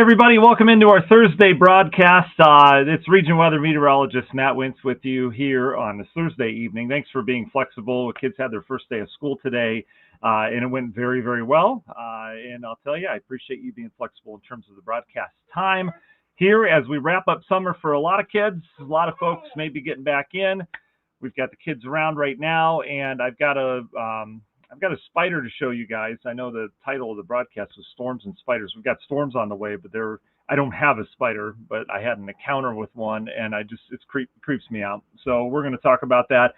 everybody. Welcome into our Thursday broadcast. It's Region Weather Meteorologist Matt Wintz with you here on this Thursday evening. Thanks for being flexible. The kids had their first day of school today, and it went very, very well. And I'll tell you, I appreciate you being flexible in terms of the broadcast time here as we wrap up summer for a lot of kids. A lot of folks may be getting back in. We've got the kids around right now, and I've got a spider to show you guys. I know the title of the broadcast was Storms and Spiders. We've got storms on the way, but I don't have a spider, but I had an encounter with one, and it creeps me out. So we're going to talk about that.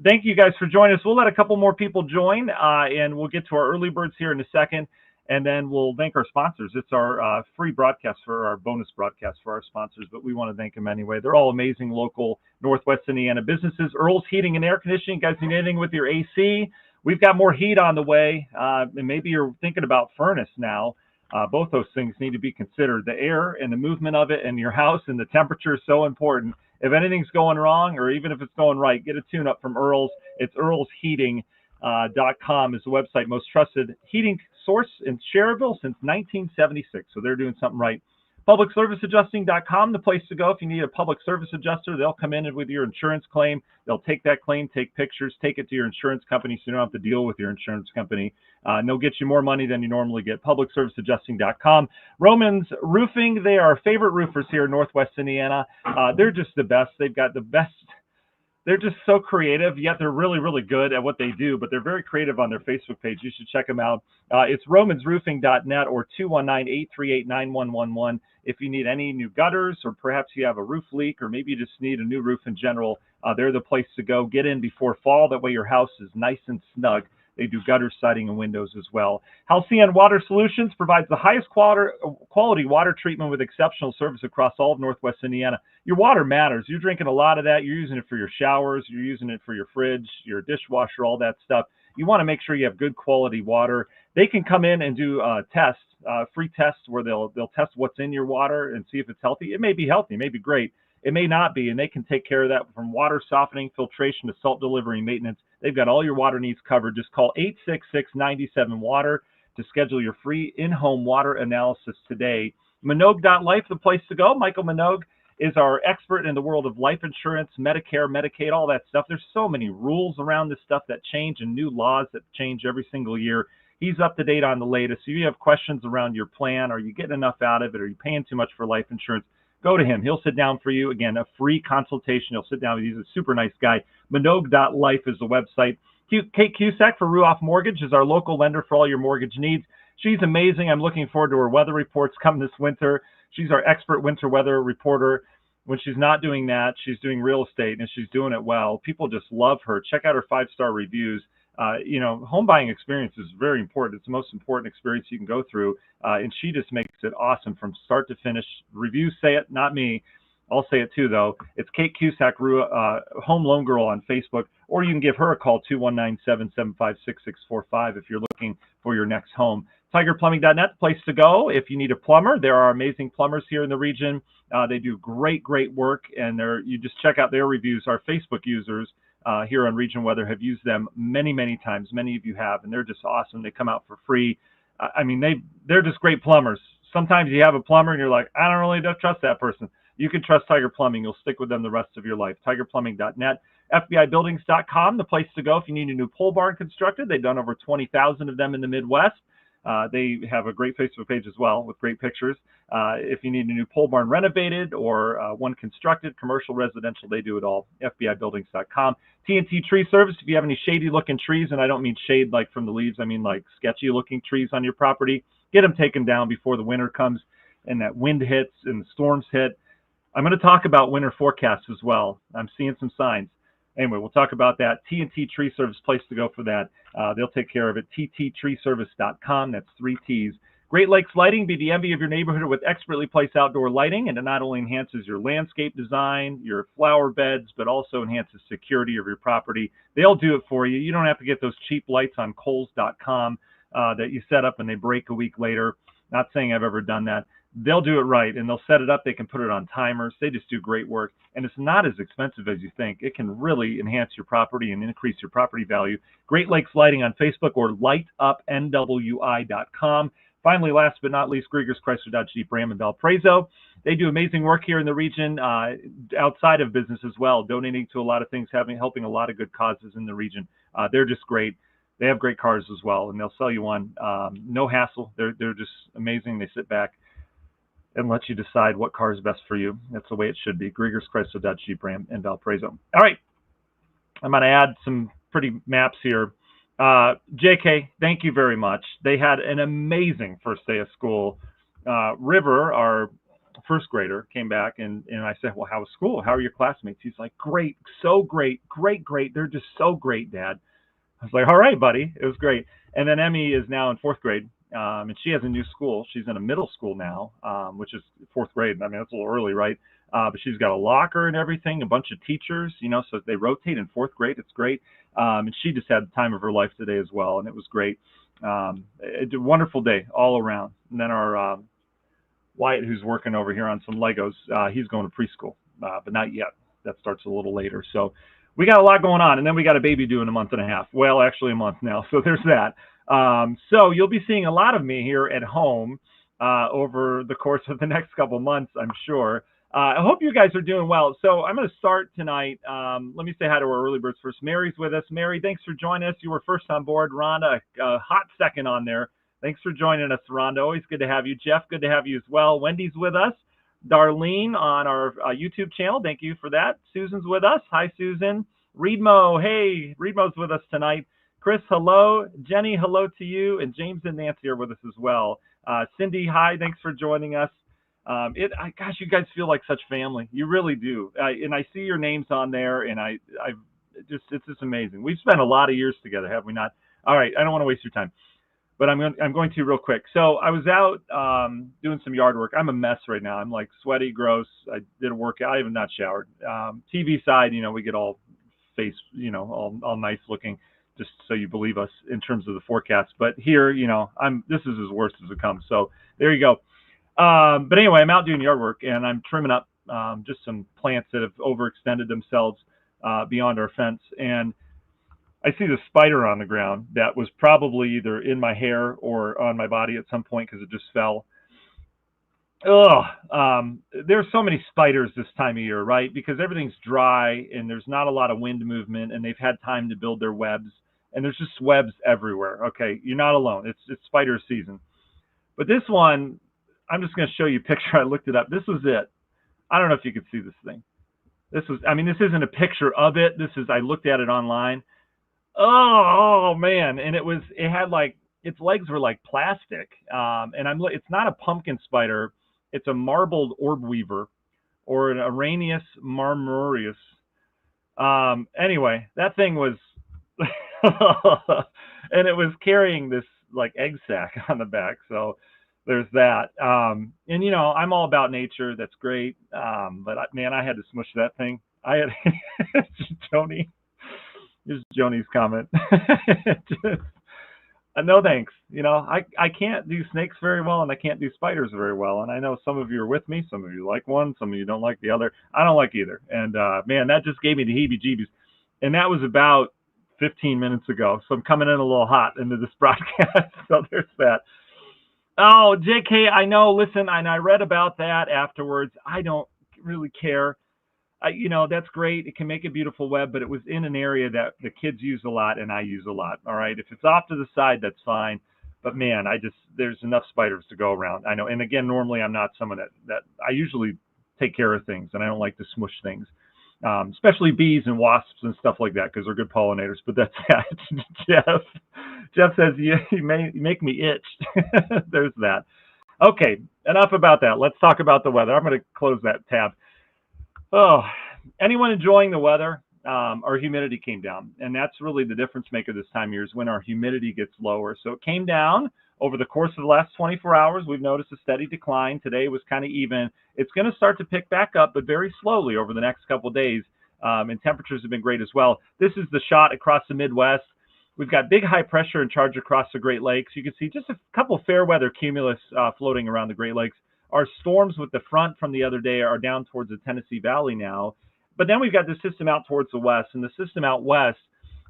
Thank you guys for joining us. We'll let a couple more people join, and we'll get to our early birds here in a second, and then we'll thank our sponsors. It's our free broadcast for our bonus broadcast for our sponsors, but we want to thank them anyway. They're all amazing local Northwest Indiana businesses. Earl's Heating and Air Conditioning. You guys need anything with your AC? We've got more heat on the way, and maybe you're thinking about furnace now. Both those things need to be considered. The air and the movement of it in your house and the temperature is so important. If anything's going wrong, or even if it's going right, get a tune-up from Earl's. It's earlsheating.com is the website. Most trusted heating source in Cherryville since 1976, so they're doing something right. PublicServiceAdjusting.com, the place to go if you need a public service adjuster. They'll come in with your insurance claim. They'll take that claim, take pictures, take it to your insurance company so you don't have to deal with your insurance company. And they'll get you more money than you normally get. PublicServiceAdjusting.com. Romans Roofing, they are our favorite roofers here in Northwest Indiana. They're just the best. They've got the best. They're just so creative, yet they're really, really good at what they do, but they're very creative on their Facebook page. You should check them out. It's romansroofing.net or 219-838-9111. If you need any new gutters, or perhaps you have a roof leak, or maybe you just need a new roof in general, they're the place to go. Get in before fall. That way your house is nice and snug. They do gutter siding and windows as well. Halcyon Water Solutions provides the highest quality water treatment with exceptional service across all of Northwest Indiana. Your water matters. You're drinking a lot of that. You're using it for your showers. You're using it for your fridge, your dishwasher, all that stuff. You want to make sure you have good quality water. They can come in and do tests, free tests where they'll test what's in your water and see if it's healthy. It may be healthy, it may be great. It may not be, and they can take care of that from water softening, filtration to salt delivery maintenance. They've got all your water needs covered. Just call 866-97-WATER to schedule your free in-home water analysis today. Minogue.life, the place to go. Michael Minogue is our expert in the world of life insurance, Medicare, Medicaid, all that stuff. There's so many rules around this stuff that change and new laws that change every single year. He's up to date on the latest. So if you have questions around your plan, are you getting enough out of it? Are you paying too much for life insurance? Go to him. He'll sit down for you. Again, a free consultation. He'll sit down with you. He's a super nice guy. Minogue.life is the website. Kate Cusack for Ruoff Mortgage is our local lender for all your mortgage needs. She's amazing. I'm looking forward to her weather reports come this winter. She's our expert winter weather reporter. When she's not doing that, she's doing real estate, and she's doing it well. People just love her. Check out her 5-star reviews. Home buying experience is very important. It's the most important experience you can go through, and she just makes it awesome from start to finish. Reviews say it, not me. I'll say it too, though. It's Kate Cusack, Home Loan Girl on Facebook, or you can give her a call, 219-775-6645, if you're looking for your next home. TigerPlumbing.net, place to go if you need a plumber. There are amazing plumbers here in the region. They do great work, and you just check out their reviews. Our Facebook users here on Region Weather have used them many times. Many of you have, and they're just awesome. They come out for free. They're just great plumbers. Sometimes you have a plumber and you're like, I don't really trust that person. You can trust Tiger Plumbing. You'll stick with them the rest of your life. TigerPlumbing.net. FBIBuildings.com, the place to go if you need a new pole barn constructed. They've done over 20,000 of them in the Midwest. They have a great Facebook page as well with great pictures. If you need a new pole barn renovated or one constructed, commercial, residential, they do it all. FBIBuildings.com. TNT Tree Service, if you have any shady looking trees, and I don't mean shade like from the leaves, I mean like sketchy looking trees on your property, get them taken down before the winter comes and that wind hits and the storms hit. I'm going to talk about winter forecasts as well. I'm seeing some signs. Anyway, we'll talk about that. TNT Tree Service, place to go for that. They'll take care of it. TTTreeservice.com. That's 3 T's. Great Lakes Lighting, be the envy of your neighborhood with expertly placed outdoor lighting, and it not only enhances your landscape design, your flower beds, but also enhances security of your property. They'll do it for you. You don't have to get those cheap lights on Kohl's.com that you set up and they break a week later. Not saying I've ever done that. They'll do it right, and they'll set it up. They can put it on timers. They just do great work, and it's not as expensive as you think. It can really enhance your property and increase your property value. Great Lakes Lighting on Facebook or lightupnwi.com. Finally, last but not least, Grieger's Chrysler Dodge Jeep Ram in Valparaiso. They do amazing work here in the region, outside of business as well, donating to a lot of things, helping a lot of good causes in the region. They're just great. They have great cars as well, and they'll sell you one. No hassle. They're just amazing. They sit back and let you decide what car is best for you. That's the way it should be. Grieger's Chrysler Dodge Jeep Ram in Valparaiso. All right, I'm going to add some pretty maps here. JK, thank you very much. They had an amazing first day of school. River, our first grader, came back and I said, well, how was school? How are your classmates? He's like, great, so great, great. They're just so great, Dad. I was like, all right, buddy. It was great. And then Emmy is now in fourth grade, and she has a new school. She's in a middle school now, which is fourth grade. I mean, that's a little early, right? But she's got a locker and everything, a bunch of teachers, so they rotate in fourth grade. It's great. And she just had the time of her life today as well, and it was great. It's a wonderful day all around. And then our Wyatt, who's working over here on some Legos, he's going to preschool, but not yet. That starts a little later. So we got a lot going on, and then we got a baby due in a month and a half. Well, actually a month now, so there's that. So you'll be seeing a lot of me here at home over the course of the next couple months, I'm sure. I hope you guys are doing well. So I'm going to start tonight. Let me say hi to our early birds first. Mary's with us. Mary, thanks for joining us. You were first on board. Rhonda, a hot second on there. Thanks for joining us, Rhonda. Always good to have you. Jeff, good to have you as well. Wendy's with us. Darlene on our YouTube channel. Thank you for that. Susan's with us. Hi, Susan. Reedmo. Hey, Reedmo's with us tonight. Chris, hello. Jenny, hello to you. And James and Nancy are with us as well. Cindy, hi. Thanks for joining us. Gosh, you guys feel like such family. You really do. And I see your names on there, and it's just amazing. We've spent a lot of years together, have we not? All right, I don't want to waste your time, but I'm going to real quick. So I was out doing some yard work. I'm a mess right now. I'm like sweaty, gross. I did a workout. I have not showered. TV side, we get all face, all nice looking, just so you believe us in terms of the forecast. But here, this is as worst as it comes. So there you go. But anyway, I'm out doing yard work, and I'm trimming up just some plants that have overextended themselves beyond our fence. And I see the spider on the ground that was probably either in my hair or on my body at some point because it just fell. There's so many spiders this time of year, right? Because everything's dry and there's not a lot of wind movement, and they've had time to build their webs, and there's just webs everywhere. Okay, you're not alone. It's spider season. But this one, I'm just going to show you a picture. I looked it up. This was it. I don't know if you could see this thing. This isn't a picture of it. I looked at it online. Oh man. And it had like, its legs were like plastic. And it's not a pumpkin spider. It's a marbled orb weaver, or an Araneus marmorius. Anyway, that thing was, and it was carrying this like egg sac on the back. So there's that. And I'm all about nature. That's great. But man, I had to smush that thing. Joni. Here's Joni's comment. No thanks. I can't do snakes very well, and I can't do spiders very well. And I know some of you are with me. Some of you like one. Some of you don't like the other. I don't like either. And man, that just gave me the heebie-jeebies. And that was about 15 minutes ago. So I'm coming in a little hot into this broadcast. So there's that. Oh, JK, I know. Listen, and I read about that afterwards. I don't really care. That's great. It can make a beautiful web, but it was in an area that the kids use a lot and I use a lot. All right. If it's off to the side, that's fine. But man, there's enough spiders to go around. I know. And again, normally I'm not someone that I usually take care of things, and I don't like to smush things, especially bees and wasps and stuff like that, because they're good pollinators. But that's that. Jeff says, you make me itch. There's that. Okay, enough about that. Let's talk about the weather. I'm going to close that tab. Oh, anyone enjoying the weather? Our humidity came down, and that's really the difference maker this time of year, is when our humidity gets lower. So it came down over the course of the last 24 hours. We've noticed a steady decline. Today was kind of even. It's going to start to pick back up, but very slowly over the next couple of days. And temperatures have been great as well. This is the shot across the Midwest. We've got big high pressure in charge across the Great Lakes. You can see just a couple of fair weather cumulus floating around the Great Lakes. Our storms with the front from the other day are down towards the Tennessee Valley now. But then we've got the system out towards the west, and the system out west,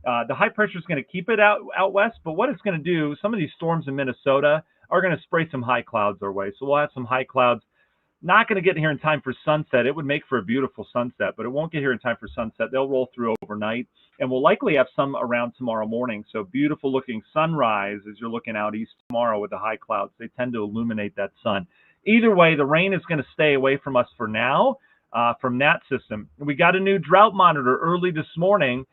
the high pressure is going to keep it out west. But what it's going to do, some of these storms in Minnesota are going to spray some high clouds our way. So we'll have some high clouds. Not going to get here in time for sunset. It would make for a beautiful sunset, but it won't get here in time for sunset. They'll roll through overnight, and we'll likely have some around tomorrow morning. So beautiful looking sunrise as you're looking out east tomorrow with the high clouds. They tend to illuminate that sun. Either way, the rain is going to stay away from us for now from that system. We got a new drought monitor early this morning.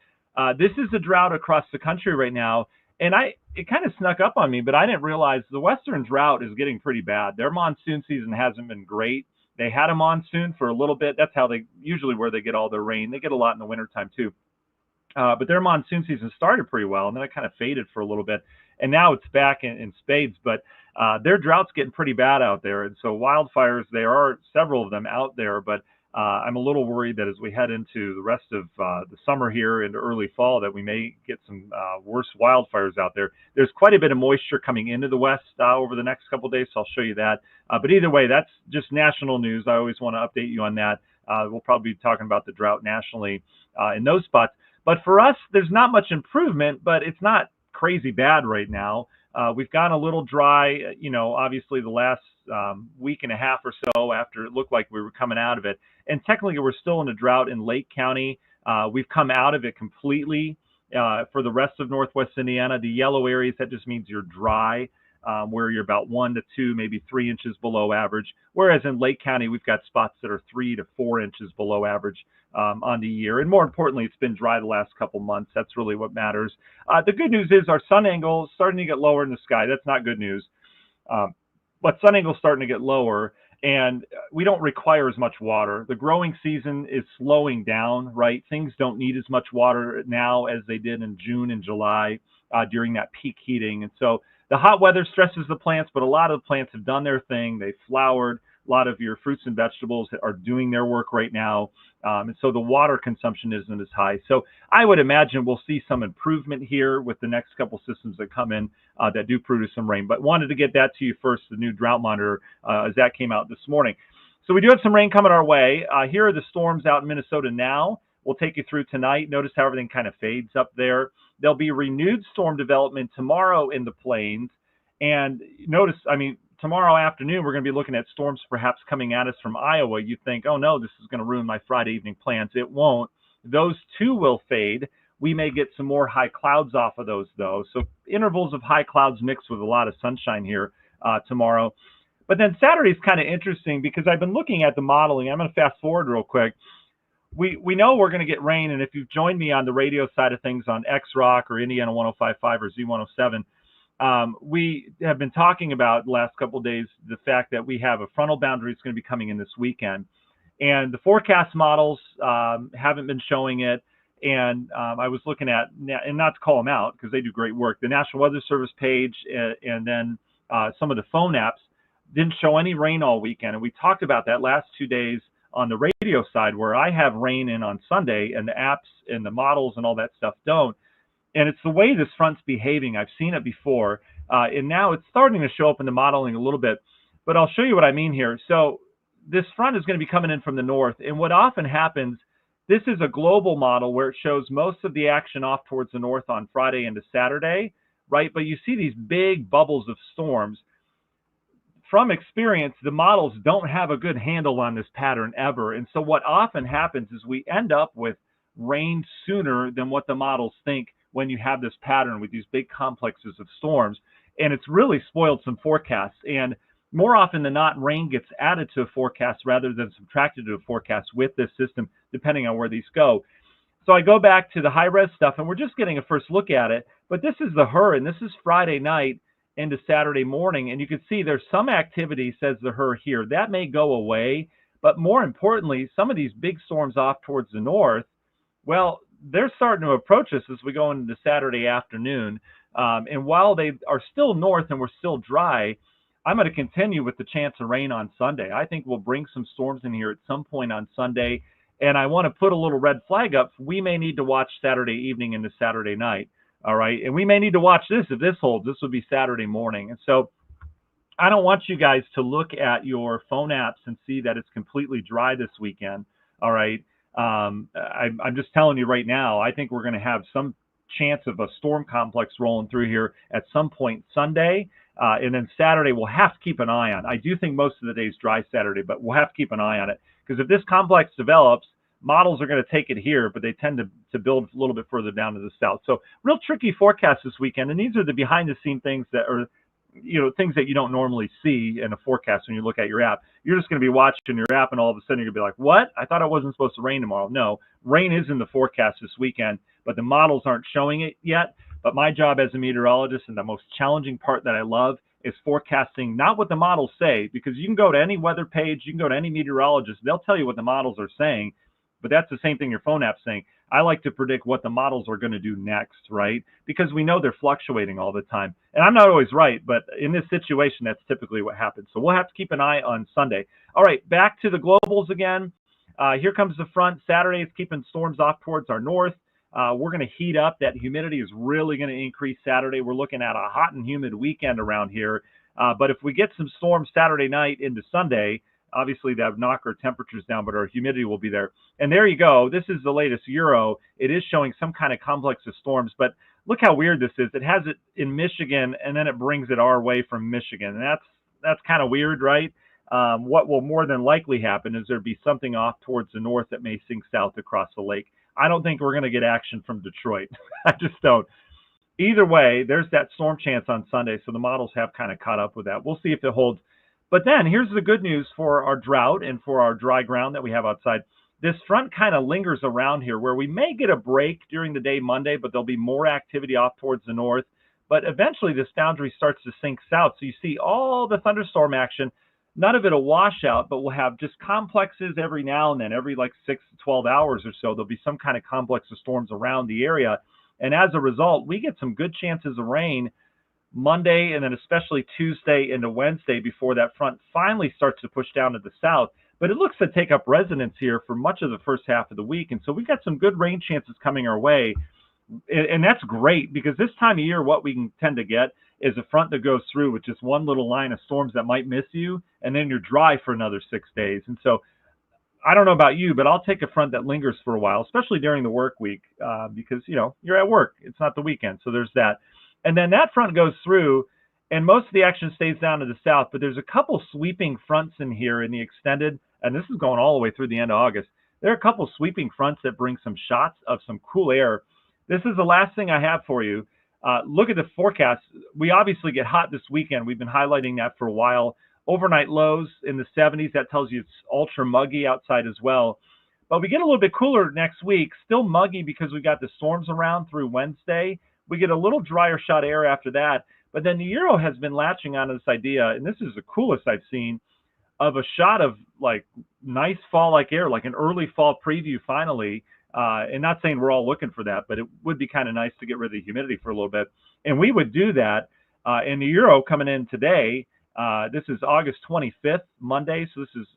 This is a drought across the country right now. And it kind of snuck up on me, but I didn't realize the western drought is getting pretty bad. Their monsoon season hasn't been great. They had a monsoon for a little bit. That's how they usually where they get all their rain. They get a lot in the wintertime too. But their monsoon season started pretty well, and then it kind of faded for a little bit. And now it's back in spades. But their drought's getting pretty bad out there. And so wildfires, there are several of them out there, but I'm a little worried that as we head into the rest of the summer here into early fall, that we may get some worse wildfires out there. There's quite a bit of moisture coming into the west over the next couple of days, so I'll show you that. But either way, that's just national news. I always want to update you on that. We'll probably be talking about the drought nationally in those spots. But for us, there's not much improvement, but it's not crazy bad right now. We've gotten a little dry, obviously the last week and a half or so after it looked like we were coming out of it. And technically, we're still in a drought in Lake County. We've come out of it completely for the rest of Northwest Indiana. The yellow areas, that just means you're dry, where you're about 1 to 2, maybe 3 inches below average. Whereas in Lake County, we've got spots that are 3 to 4 inches below average on the year. And more importantly, it's been dry the last couple months. That's really what matters. The good news is our sun angle is starting to get lower in the sky. That's not good news. But sun angle is starting to get lower, and we don't require as much water. The growing season is slowing down, right? Things don't need as much water now as they did in June and July during that peak heating. And so the hot weather stresses the plants, but a lot of the plants have done their thing. They've flowered. A lot of your fruits and vegetables are doing their work right now. And so the water consumption isn't as high. So I would imagine we'll see some improvement here with the next couple systems that come in that do produce some rain. But wanted to get that to you first, the new drought monitor, as that came out this morning. So we do have some rain coming our way. Here are the storms out in Minnesota now. We'll take you through tonight. Notice how everything kind of fades up there. There'll be renewed storm development tomorrow in the plains. And notice, tomorrow afternoon, we're going to be looking at storms perhaps coming at us from Iowa. You think, oh no, this is going to ruin my Friday evening plans. It won't. Those too will fade. We may get some more high clouds off of those though. So intervals of high clouds mixed with a lot of sunshine here tomorrow. But then Saturday is kind of interesting because I've been looking at the modeling. I'm going to fast forward real quick. We know we're going to get rain. And if you've joined me on the radio side of things on X-Rock or Indiana 105.5 or Z107, we have been talking about the last couple of days the fact that we have a frontal boundary that's going to be coming in this weekend. And the forecast models haven't been showing it. And I was looking at, and not to call them out because they do great work, the National Weather Service page and then some of the phone apps didn't show any rain all weekend. And we talked about that last 2 days on the radio side where I have rain in on Sunday and the apps and the models and all that stuff don't. And it's the way this front's behaving. I've seen it before. And now it's starting to show up in the modeling a little bit. But I'll show you what I mean here. So this front is going to be coming in from the north. And what often happens, this is a global model where it shows most of the action off towards the north on Friday into Saturday, right? But you see these big bubbles of storms. From experience, the models don't have a good handle on this pattern ever. And so what often happens is we end up with rain sooner than what the models think when you have this pattern with these big complexes of storms. And it's really spoiled some forecasts. And more often than not, rain gets added to a forecast rather than subtracted to a forecast with this system, depending on where these go. So I go back to the high-res stuff, and we're just getting a first look at it. But this is the HRRR, and this is Friday night into Saturday morning. And you can see there's some activity, says the HRRR here. That may go away. But more importantly, some of these big storms off towards the north, well, they're starting to approach us as we go into Saturday afternoon. And while they are still north and we're still dry, I'm going to continue with the chance of rain on Sunday. I think we'll bring some storms in here at some point on Sunday. And I want to put a little red flag up. We may need to watch Saturday evening into Saturday night. All right. And we may need to watch this. If this holds, this would be Saturday morning. And so I don't want you guys to look at your phone apps and see that it's completely dry this weekend. All right. I'm just telling you right now, I think we're going to have some chance of a storm complex rolling through here at some point Sunday. And then Saturday, we'll have to keep an eye on. I do think most of the day is dry Saturday, but we'll have to keep an eye on it. Because if this complex develops, models are going to take it here, but they tend to build a little bit further down to the south. So real tricky forecast this weekend. And these are the behind the scene things that are, things that you don't normally see in a forecast when you look at your app. You're just going to be watching your app and all of a sudden you're going to be like, what? I thought it wasn't supposed to rain tomorrow. No, rain is in the forecast this weekend, but the models aren't showing it yet. But my job as a meteorologist, and the most challenging part that I love, is forecasting not what the models say, because you can go to any weather page, you can go to any meteorologist, they'll tell you what the models are saying, but that's the same thing your phone app's saying. I like to predict what the models are going to do next, right? Because we know they're fluctuating all the time. And I'm not always right, but in this situation, that's typically what happens. So we'll have to keep an eye on Sunday. All right, back to the globals again. Here comes the front. Saturday is keeping storms off towards our north. We're going to heat up. That humidity is really going to increase Saturday. We're looking at a hot and humid weekend around here. But if we get some storms Saturday night into Sunday, obviously that would knock our temperatures down, but our humidity will be there. And there you go. This is the latest Euro. It is showing some kind of complex of storms, but look how weird this is. It has it in Michigan, and then it brings it our way from Michigan. And that's kind of weird, right? What will more than likely happen is there'd be something off towards the north that may sink south across the lake. I don't think we're going to get action from Detroit. I just don't. Either way, there's that storm chance on Sunday, so the models have kind of caught up with that. We'll see if it holds. But then here's the good news for our drought and for our dry ground that we have outside. This front kind of lingers around here where we may get a break during the day Monday, but there'll be more activity off towards the north. But eventually this boundary starts to sink south. So you see all the thunderstorm action. None of it will wash out, but we'll have just complexes every now and then, every like 6 to 12 hours or so. There'll be some kind of complex of storms around the area. And as a result, we get some good chances of rain Monday and then especially Tuesday into Wednesday before that front finally starts to push down to the south. But it looks to take up residence here for much of the first half of the week. And so we've got some good rain chances coming our way. And that's great because this time of year, what we can tend to get is a front that goes through with just one little line of storms that might miss you, and then you're dry for another 6 days. And so I don't know about you, but I'll take a front that lingers for a while, especially during the work week, because, you're at work. It's not the weekend. So there's that. And then that front goes through, and most of the action stays down to the south, but there's a couple sweeping fronts in here in the extended, and this is going all the way through the end of August. There are a couple sweeping fronts that bring some shots of some cool air. This is the last thing I have for you. Look at the forecast. We obviously get hot this weekend. We've been highlighting that for a while. Overnight lows in the 70s. That tells you it's ultra muggy outside as well. But we get a little bit cooler next week. Still muggy because we got the storms around through Wednesday. We get a little drier shot of air after that. But then the Euro has been latching onto this idea, and this is the coolest I've seen, of a shot of like nice fall-like air, like an early fall preview finally. And not saying we're all looking for that, but it would be kind of nice to get rid of the humidity for a little bit. And we would do that in the Euro coming in today. This is August 25th, Monday. So this is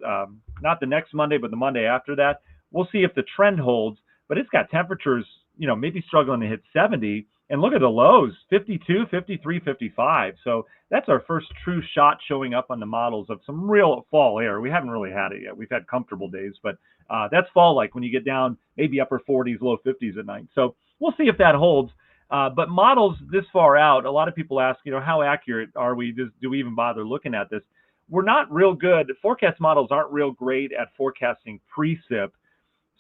not the next Monday, but the Monday after that. We'll see if the trend holds, but it's got temperatures, maybe struggling to hit 70. And look at the lows, 52, 53, 55. So that's our first true shot showing up on the models of some real fall air. We haven't really had it yet. We've had comfortable days, but that's fall-like when you get down maybe upper 40s, low 50s at night. So we'll see if that holds. But models this far out, a lot of people ask, how accurate are we? Do we even bother looking at this? We're not real good. Forecast models aren't real great at forecasting precip.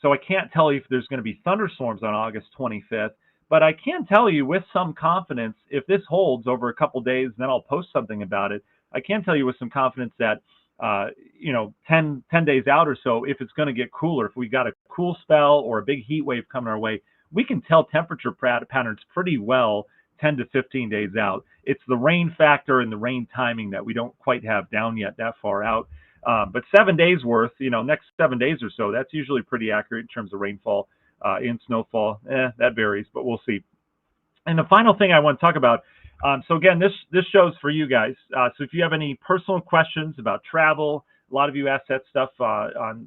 So I can't tell you if there's going to be thunderstorms on August 25th. But I can tell you with some confidence, if this holds over a couple days, then I'll post something about it. I can tell you with some confidence that, 10 days out or so, if it's going to get cooler, if we got a cool spell or a big heat wave coming our way, we can tell temperature patterns pretty well 10 to 15 days out. It's the rain factor and the rain timing that we don't quite have down yet that far out. But 7 days worth, next 7 days or so, that's usually pretty accurate in terms of rainfall. In snowfall, that varies, but we'll see. And the final thing I want to talk about, so again, this show's for you guys. So if you have any personal questions about travel, a lot of you ask that stuff on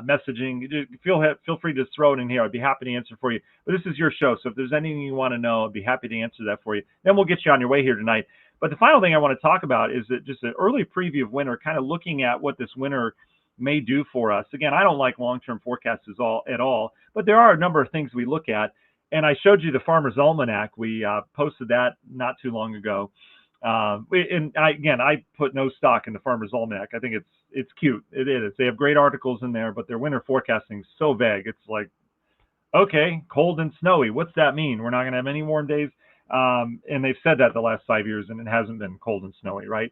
messaging. Feel free to throw it in here. I'd be happy to answer for you. But this is your show, so if there's anything you want to know, I'd be happy to answer that for you. Then we'll get you on your way here tonight. But the final thing I want to talk about is that just an early preview of winter, kind of looking at what this winter may do for us. Again, I don't like long-term forecasts at all, but there are a number of things we look at. And I showed you the Farmer's Almanac. We posted that not too long ago. I put no stock in the Farmer's Almanac. I think it's cute. It is. They have great articles in there, but their winter forecasting is so vague. It's like, okay, cold and snowy. What's that mean? We're not going to have any warm days. And they've said that the last 5 years, and it hasn't been cold and snowy, right?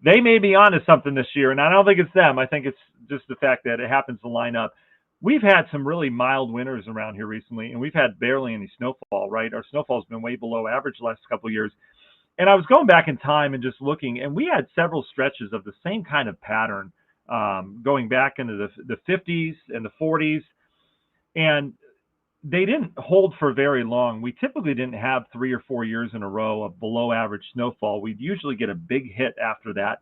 They may be onto something this year, and I don't think it's them. I think it's just the fact that it happens to line up. We've had some really mild winters around here recently, and we've had barely any snowfall, right? Our snowfall's been way below average the last couple of years. And I was going back in time and just looking, and we had several stretches of the same kind of pattern going back into the 50s and the 40s. And they didn't hold for very long. We typically didn't have 3 or 4 years in a row of below average snowfall. We'd usually get a big hit after that.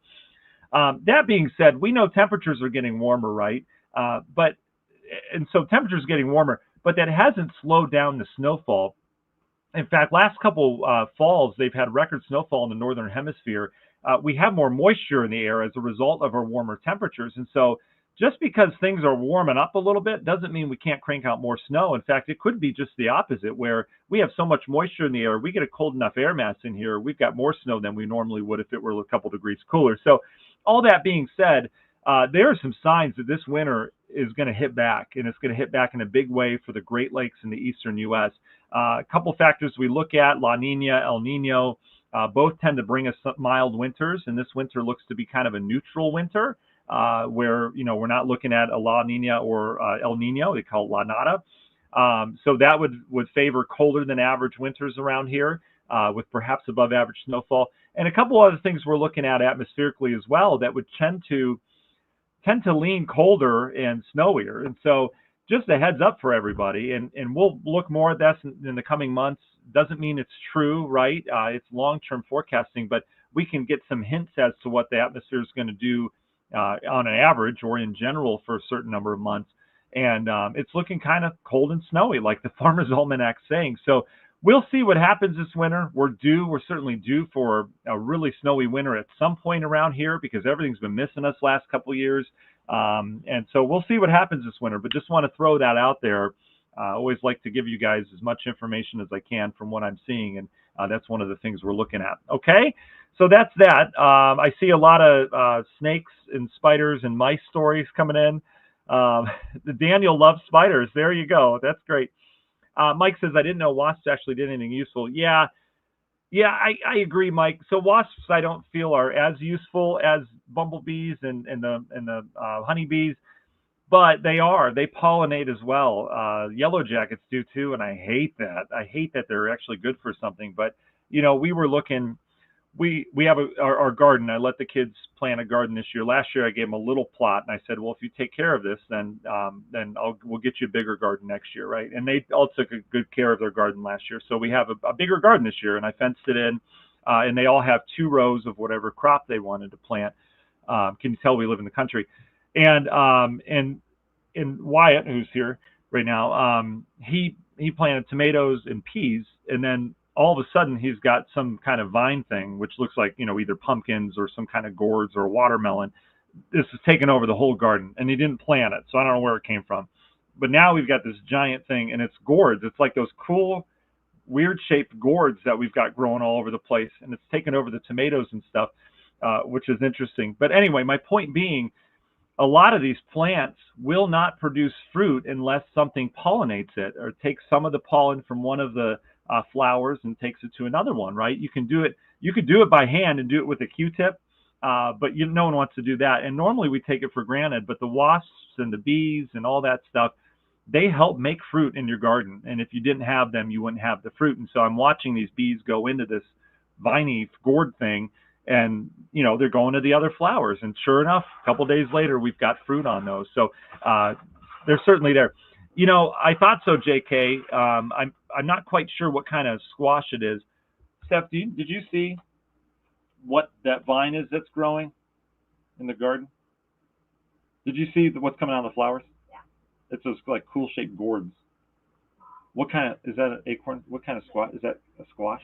That being said, we know temperatures are getting warmer, right? And so temperatures getting warmer, but that hasn't slowed down the snowfall. In fact, last couple falls, they've had record snowfall in the northern hemisphere. We have more moisture in the air as a result of our warmer temperatures. And so just because things are warming up a little bit doesn't mean we can't crank out more snow. In fact, it could be just the opposite, where we have so much moisture in the air, we get a cold enough air mass in here, we've got more snow than we normally would if it were a couple degrees cooler. So all that being said, there are some signs that this winter is going to hit back, and it's going to hit back in a big way for the Great Lakes in the eastern U.S. A couple factors we look at: La Nina, El Nino, both tend to bring us some mild winters, and this winter looks to be kind of a neutral winter, where we're not looking at a La Nina or El Nino. They call it La Nada. So that would favor colder than average winters around here, with perhaps above average snowfall. And a couple other things we're looking at atmospherically as well that would tend to lean colder and snowier. And so just a heads up for everybody, and we'll look more at this in the coming months. Doesn't mean it's true, right? It's long-term forecasting, but we can get some hints as to what the atmosphere is going to do on an average or in general for a certain number of months. And it's looking kind of cold and snowy, like the Farmer's Almanac saying. So we'll see what happens this winter. We're certainly due for a really snowy winter at some point around here because everything's been missing us last couple of years. And so we'll see what happens this winter, but just want to throw that out there. I always like to give you guys as much information as I can from what I'm seeing, and that's one of the things we're looking at. Okay, so that's that. I see a lot of snakes and spiders and mice stories coming in. Daniel loves spiders. There you go. That's great. Mike says, I didn't know wasps actually did anything useful. Yeah, I agree, Mike. So wasps, I don't feel are as useful as bumblebees and the honeybees, but they pollinate as well. Yellow jackets do too, and I hate that. I hate that they're actually good for something. But we were looking. We have our garden. I let the kids plant a garden this year. Last year I gave them a little plot, and I said, well, if you take care of this, then we'll get you a bigger garden next year, right? And they all took a good care of their garden last year, so we have a bigger garden this year, and I fenced it in, and they all have 2 rows of whatever crop they wanted to plant. Can you tell we live in the country? And Wyatt, who's here right now, he planted tomatoes and peas, and then all of a sudden he's got some kind of vine thing, which looks like, either pumpkins or some kind of gourds or watermelon. This has taken over the whole garden, and he didn't plant it, so I don't know where it came from. But now we've got this giant thing, and it's gourds. It's like those cool, weird-shaped gourds that we've got growing all over the place, and it's taken over the tomatoes and stuff, which is interesting. But anyway, my point being, a lot of these plants will not produce fruit unless something pollinates it or takes some of the pollen from one of the flowers and takes it to another one, right? You can do it. You could do it by hand and do it with a Q-tip, but no one wants to do that. And normally we take it for granted, but the wasps and the bees and all that stuff, they help make fruit in your garden. And if you didn't have them, you wouldn't have the fruit. And so I'm watching these bees go into this viney gourd thing, and they're going to the other flowers. And sure enough, a couple days later, we've got fruit on those. So they're certainly there. I thought so, JK. I'm not quite sure what kind of squash it is. Steph, did you see what that vine is that's growing in the garden? Did you see what's coming out of the flowers? Yeah. It's those like cool shaped gourds. What kind of, is that an acorn? What kind of squash? Is that a squash?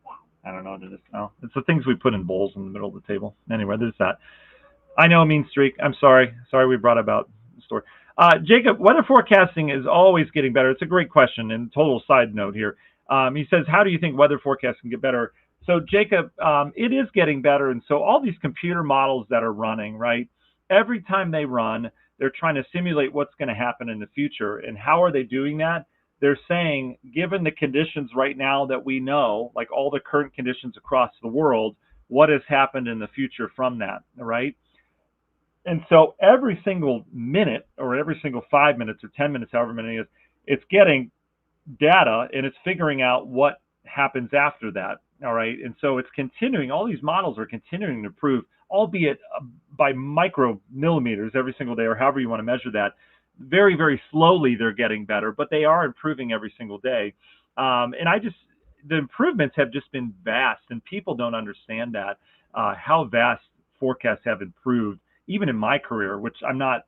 Yeah. I don't know what it is. No, it's the things we put in bowls in the middle of the table. Anyway, there's that. I know, Mean Streak. I'm sorry. Sorry we brought about the story. Jacob, weather forecasting is always getting better. It's a great question, and total side note here. He says, how do you think weather forecasts can get better? So Jacob, it is getting better, and so all these computer models that are running, right? Every time they run, they're trying to simulate what's going to happen in the future. And how are they doing that? They're saying, given the conditions right now that we know, like all the current conditions across the world, what has happened in the future from that, right? And so every single minute, or every single 5 minutes or 10 minutes, however many it is, it's getting data and it's figuring out what happens after that. All right. And so it's continuing, all these models are continuing to improve, albeit by micro millimeters every single day, or however you want to measure that. Very, very slowly they're getting better, but they are improving every single day. And the improvements have just been vast, and people don't understand that, how vast forecasts have improved, even in my career, which I'm not,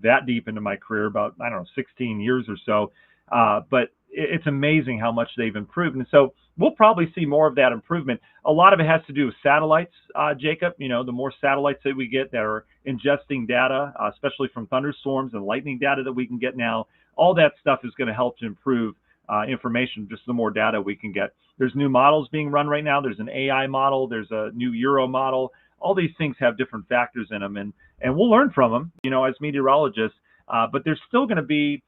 that deep into my career, about, I don't know, 16 years or so. But it's amazing how much they've improved. And so we'll probably see more of that improvement. A lot of it has to do with satellites, Jacob. The more satellites that we get that are ingesting data, especially from thunderstorms and lightning data that we can get now, all that stuff is going to help to improve information, just the more data we can get. There's new models being run right now. There's an AI model. There's a new Euro model. All these things have different factors in them, and we'll learn from them, as meteorologists. But there's still going to be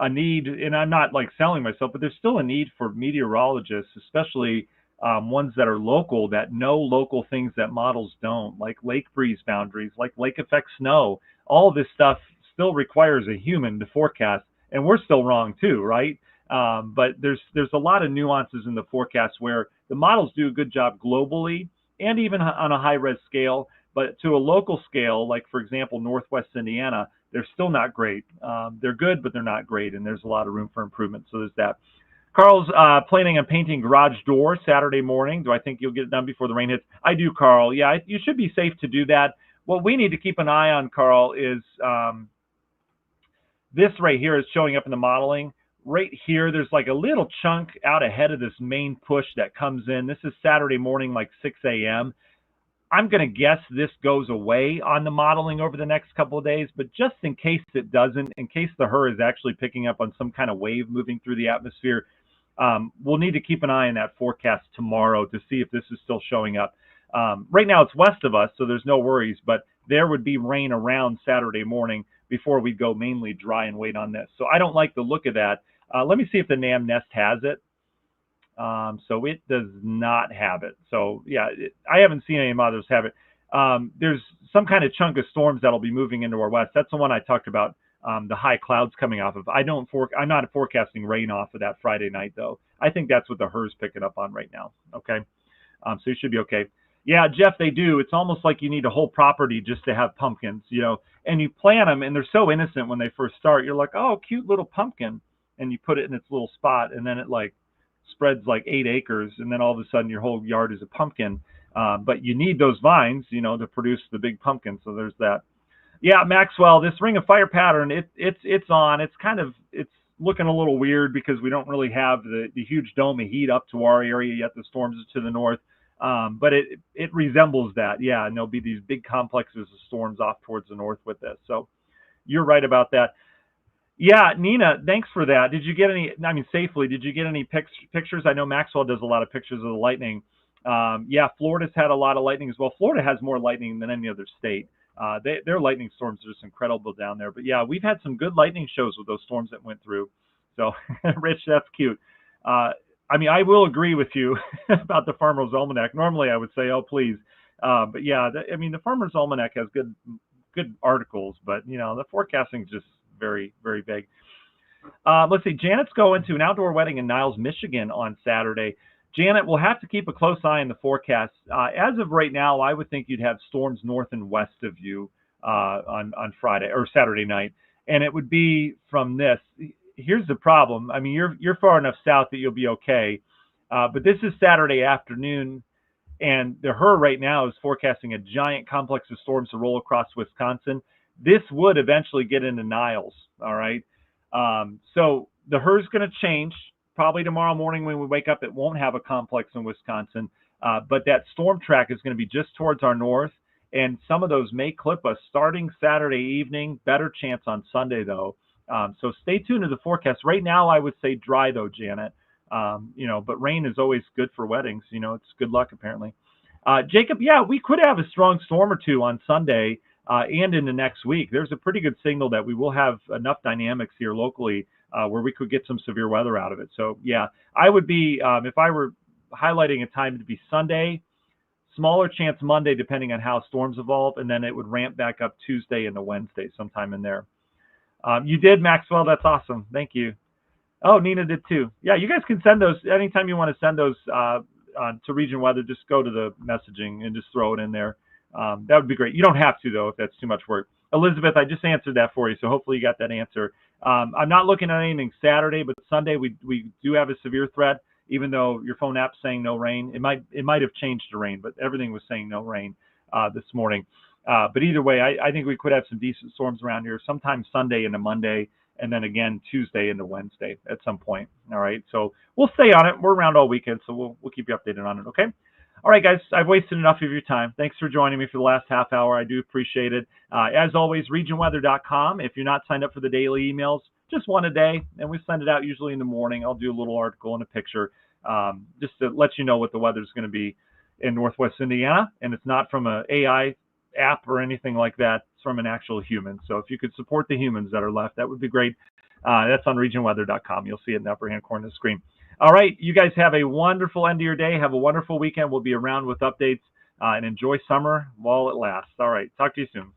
a need, and I'm not like selling myself, but there's still a need for meteorologists, especially ones that are local, that know local things that models don't, like lake breeze boundaries, like lake effect snow. All of this stuff still requires a human to forecast, and we're still wrong too, right? But there's a lot of nuances in the forecast where the models do a good job globally and even on a high res scale, but to a local scale, like for example, Northwest Indiana, they're still not great. They're good, but they're not great, and there's a lot of room for improvement. So there's that. Carl's planning on painting garage door Saturday morning. Do I think you'll get it done before the rain hits? I do, Carl. Yeah, you should be safe to do that. What we need to keep an eye on, Carl, is this right here is showing up in the modeling. Right here, there's like a little chunk out ahead of this main push that comes in. This is Saturday morning, like 6 a.m. I'm going to guess this goes away on the modeling over the next couple of days, but just in case it doesn't, in case the HRRR is actually picking up on some kind of wave moving through the atmosphere, we'll need to keep an eye on that forecast tomorrow to see if this is still showing up. Right now it's west of us, so there's no worries, but there would be rain around Saturday morning before we go mainly dry and wait on this. So I don't like the look of that. Let me see if the NAM Nest has it. So it does not have it. So yeah, I haven't seen any others have it. There's some kind of chunk of storms that'll be moving into our west. That's the one I talked about, the high clouds coming off of. I'm not forecasting rain off of that Friday night though. I think that's what the HRRR's picking up on right now. Okay. So you should be okay. Yeah, Jeff, they do. It's almost like you need a whole property just to have pumpkins, and you plant them and they're so innocent when they first start. You're like, oh, cute little pumpkin. And you put it in its little spot and then it like spreads like 8 acres, and then all of a sudden your whole yard is a pumpkin. But you need those vines, to produce the big pumpkin. So there's that. Yeah, Maxwell, this ring of fire pattern, it's on. It's looking a little weird because we don't really have the huge dome of heat up to our area yet. The storms are to the north. But it resembles that. Yeah, and there'll be these big complexes of storms off towards the north with this. So you're right about that. Yeah, Nina, thanks for that. Did you get any, safely, did you get any pictures? I know Maxwell does a lot of pictures of the lightning. Yeah, Florida's had a lot of lightning as well. Florida has more lightning than any other state. Their lightning storms are just incredible down there. But yeah, we've had some good lightning shows with those storms that went through. So, Rich, that's cute. I will agree with you about the Farmer's Almanac. Normally I would say, oh, please. But yeah, the Farmer's Almanac has good articles, but, the forecasting is just very, very vague. Let's see. Janet's going to an outdoor wedding in Niles, Michigan on Saturday. Janet, we'll have to keep a close eye on the forecast. As of right now, I would think you'd have storms north and west of you on Friday or Saturday night, and it would be from this. Here's the problem. You're far enough south that you'll be okay, but this is Saturday afternoon, and the HRRR right now is forecasting a giant complex of storms to roll across Wisconsin. This would eventually get into Niles, all right? So the HRRR is going to change. Probably tomorrow morning when we wake up, it won't have a complex in Wisconsin, but that storm track is going to be just towards our north, and some of those may clip us starting Saturday evening. Better chance on Sunday, though. So stay tuned to the forecast. Right now, I would say dry, though, Janet. But rain is always good for weddings. It's good luck apparently. Jacob, yeah, we could have a strong storm or two on Sunday and into next week. There's a pretty good signal that we will have enough dynamics here locally where we could get some severe weather out of it. So, yeah, I would be, if I were highlighting a time to be Sunday, smaller chance Monday, depending on how storms evolve, and then it would ramp back up Tuesday into Wednesday, sometime in there. You did, Maxwell. That's awesome. Thank you. Oh, Nina did too. Yeah, you guys can send those anytime you want to send those to Region Weather. Just go to the messaging and just throw it in there. That would be great. You don't have to, though, if that's too much work. Elizabeth, I just answered that for you, so hopefully you got that answer. I'm not looking at anything Saturday, but Sunday we do have a severe threat. Even though your phone app's saying no rain, it might have changed to rain, but everything was saying no rain this morning. But either way, I think we could have some decent storms around here sometime Sunday into Monday, and then again Tuesday into Wednesday at some point. All right, so we'll stay on it. We're around all weekend, so we'll keep you updated on it. Okay. All right, guys, I've wasted enough of your time. Thanks for joining me for the last half hour. I do appreciate it. As always, regionweather.com. If you're not signed up for the daily emails, just one a day, and we send it out usually in the morning. I'll do a little article and a picture just to let you know what the weather is going to be in Northwest Indiana. And it's not from an AI app or anything like that. It's from an actual human. So if you could support the humans that are left, that would be great. That's on regionweather.com. You'll see it in the upper hand corner of the screen. All right, you guys have a wonderful end of your day. Have a wonderful weekend. We'll be around with updates and enjoy summer while it lasts. All right, talk to you soon.